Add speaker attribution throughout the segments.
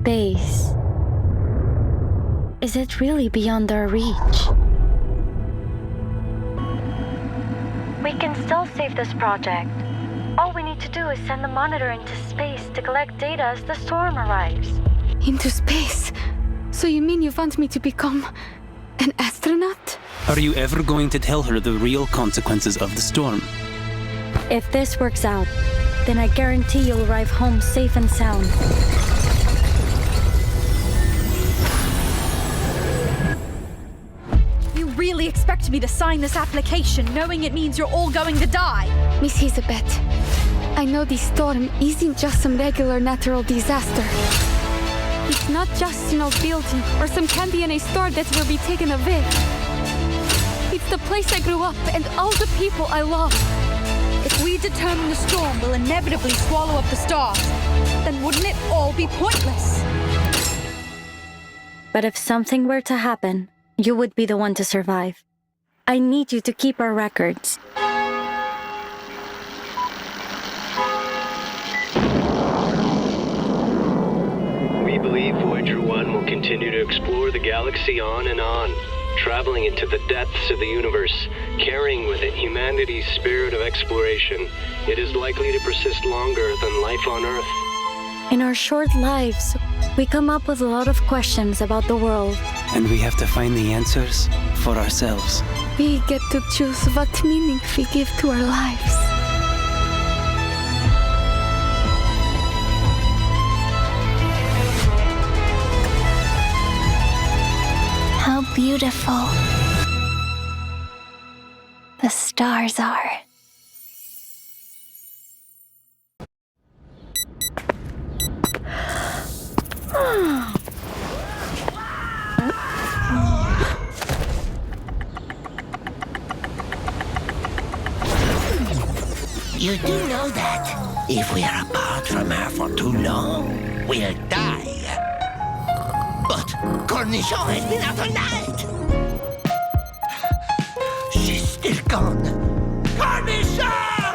Speaker 1: space. Is it really beyond our reach? We can still save this project. All we need to do is send the monitor into space to collect data as the storm arrives.
Speaker 2: Into space? So you mean you want me to become an astronaut?
Speaker 3: Are you ever going to tell her the real consequences of the storm?
Speaker 1: If this works out, then I guarantee you'll arrive home safe and sound.
Speaker 4: You really expect me to sign this application knowing it means you're all going to die?
Speaker 2: Miss Hissabeth, I know this storm isn't just some regular natural disaster. It's not just an old building or some candy in a store that will be taken away. It's the place I grew up and all the people I love.
Speaker 4: If we determine the storm will inevitably swallow up the stars, then wouldn't it all be pointless?
Speaker 1: But if something were to happen, you would be the one to survive. I need you to keep our records.
Speaker 5: We believe Voyager 1 will continue to explore the galaxy on and on, traveling into the depths of the universe, carrying with it humanity's spirit of exploration. It is likely to persist longer than life on Earth.
Speaker 1: In our short lives, we come up with a lot of questions about the world.
Speaker 3: And we have to find the answers for ourselves.
Speaker 2: We get to choose what meaning we give to our lives.
Speaker 6: How beautiful the stars are.
Speaker 7: You do know that if we are apart from her for too long, we'll die. But Cornichon has been out all night. She's still gone. Cornichon!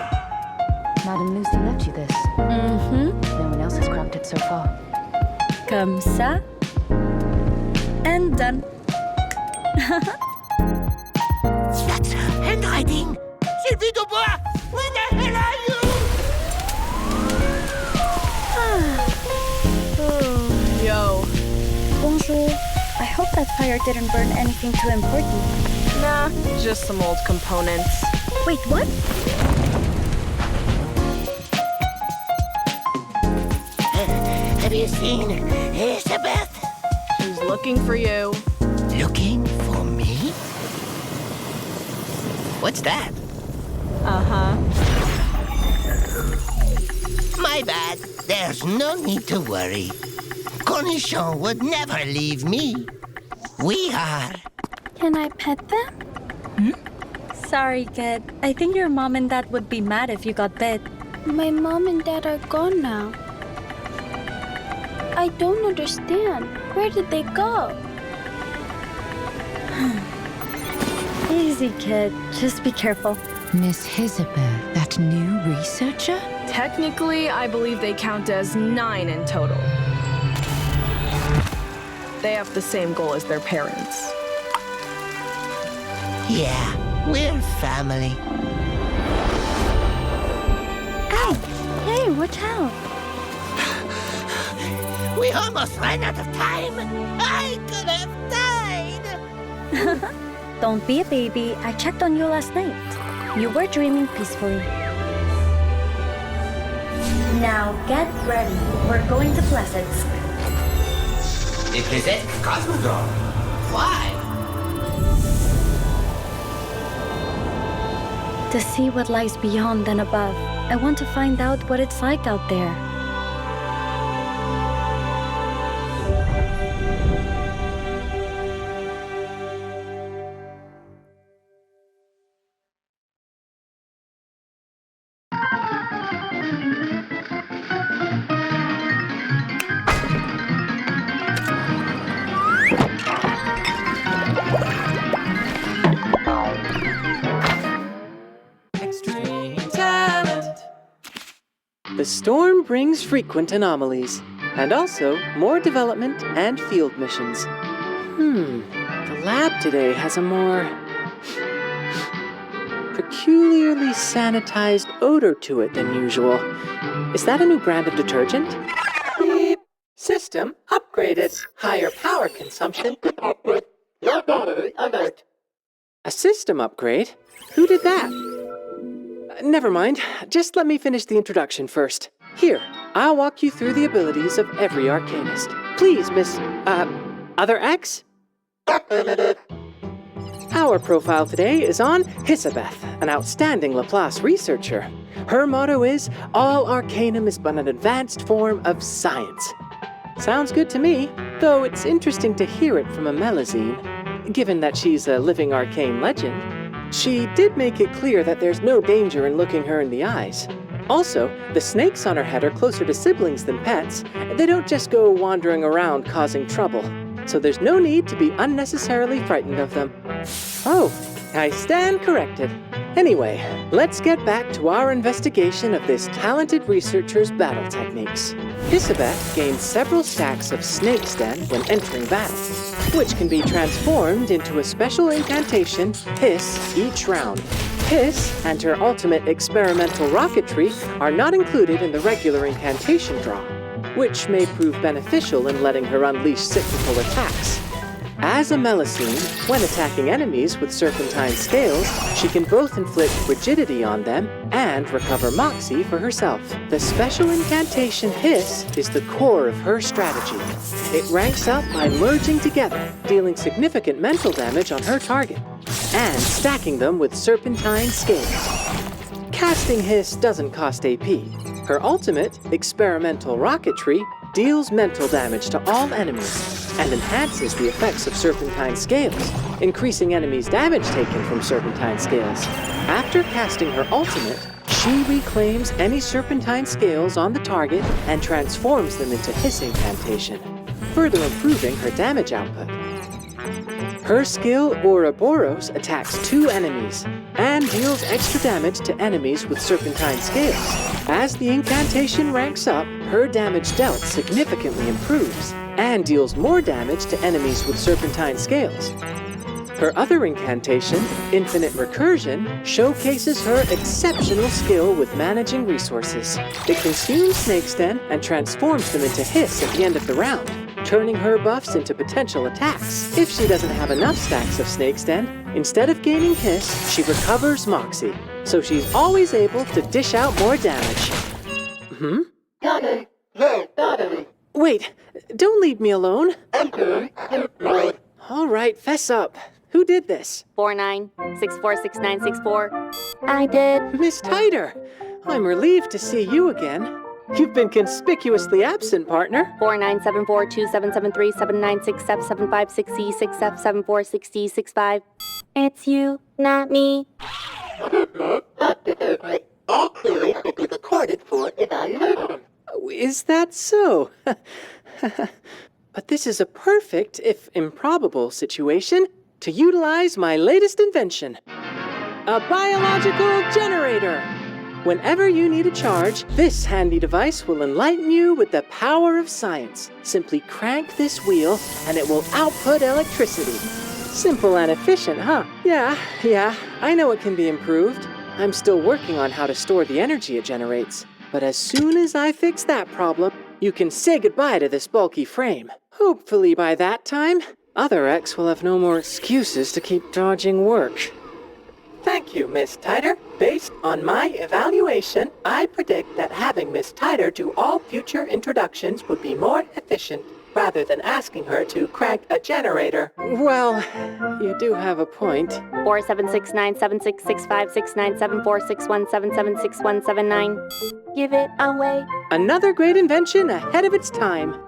Speaker 8: Madame Lucy left you this. No one else has grabbed it so far.
Speaker 1: Comme ça. And done.
Speaker 7: That's her handwriting. Sylvie Dubois, where the hell are you?
Speaker 4: Yo.
Speaker 1: Bonjour. I hope that fire didn't burn anything too important.
Speaker 4: Nah, just some old components.
Speaker 1: Wait, what?
Speaker 7: Have you seen Hissabeth?
Speaker 4: She's looking for you.
Speaker 7: Looking for me? What's that?
Speaker 4: Uh-huh.
Speaker 7: My bad. There's no need to worry. Cornichon would never leave me. We are.
Speaker 1: Can I pet them? Sorry, kid. I think your mom and dad would be mad if you got bit.
Speaker 6: My mom and dad are gone now. I don't understand. Where did they go?
Speaker 1: Easy, kid. Just be careful.
Speaker 8: Miss Hissabeth, that new researcher?
Speaker 4: Technically, I believe they count as 9 in total. They have the same goal as their parents.
Speaker 7: Yeah, we're family.
Speaker 1: Ow! Hey, watch out!
Speaker 7: We almost ran out of time. I could have died.
Speaker 1: Don't be a baby. I checked on you last night. You were dreaming peacefully. Now get ready. We're going to Placidsk.
Speaker 7: They present Cosmodrome. Why?
Speaker 1: To see what lies beyond and above. I want to find out what it's like out there.
Speaker 9: The storm brings frequent anomalies. And also, more development and field missions. The lab today has a more peculiarly sanitized odor to it than usual. Is that a new brand of detergent? Beep. System upgraded. Higher power consumption. Your battery alert. A system upgrade? Who did that? Never mind. Just let me finish the introduction first. Here, I'll walk you through the abilities of every arcanist. Please, Miss... Other X? Our profile today is on Hissabeth, an outstanding Laplace researcher. Her motto is, all arcanum is but an advanced form of science. Sounds good to me, though it's interesting to hear it from a Melazine, given that she's a living arcane legend. She did make it clear that there's no danger in looking her in the eyes. Also, the snakes on her head are closer to siblings than pets. They don't just go wandering around causing trouble. So there's no need to be unnecessarily frightened of them. Oh, I stand corrected. Anyway, let's get back to our investigation of this talented researcher's battle techniques. Hissabeth gains several stacks of snake's den when entering battle, which can be transformed into a special incantation, Hiss, each round. Hiss and her ultimate experimental rocketry are not included in the regular incantation draw, which may prove beneficial in letting her unleash cyclical attacks. As a Melazine, when attacking enemies with serpentine scales, she can both inflict rigidity on them and recover moxie for herself. The special incantation Hiss is the core of her strategy. It ranks up by merging together, dealing significant mental damage on her target, and stacking them with serpentine scales. Casting Hiss doesn't cost AP. Her ultimate, experimental rocketry, deals mental damage to all enemies and enhances the effects of serpentine scales, increasing enemies' damage taken from serpentine scales. After casting her ultimate, she reclaims any serpentine scales on the target and transforms them into Hiss incantation, further improving her damage output. Her skill, Ouroboros, attacks 2 enemies and deals extra damage to enemies with serpentine scales. As the incantation ranks up, her damage dealt significantly improves and deals more damage to enemies with serpentine scales. Her other incantation, Infinite Recursion, showcases her exceptional skill with managing resources. It consumes Snake's Den and transforms them into Hiss at the end of the round, turning her buffs into potential attacks. If she doesn't have enough stacks of Snake's Den, instead of gaining Hiss, she recovers Moxie, so she's always able to dish out more damage. Wait, don't leave me alone. All right, fess up. Who did this?
Speaker 10: 49646964.
Speaker 6: I did.
Speaker 9: Miss Titer, I'm relieved to see you again. You've been conspicuously absent, partner.
Speaker 10: 497427737566E6F756065.
Speaker 6: It's you, not me.
Speaker 7: All queries will be recorded for evaluation.
Speaker 9: Is that so? But this is a perfect, if improbable, situation to utilize my latest invention. A biological generator. Whenever you need a charge, this handy device will enlighten you with the power of science. Simply crank this wheel and it will output electricity. Simple and efficient, huh? Yeah, I know it can be improved. I'm still working on how to store the energy it generates. But as soon as I fix that problem, you can say goodbye to this bulky frame. Hopefully by that time, Other X will have no more excuses to keep dodging work. Thank you, Miss Titer. Based on my evaluation, I predict that having Miss Titer do all future introductions would be more efficient, rather than asking her to crank a generator. Well, you do have a point.
Speaker 10: 47697665697461776179.
Speaker 6: Give it away.
Speaker 9: Another great invention ahead of its time.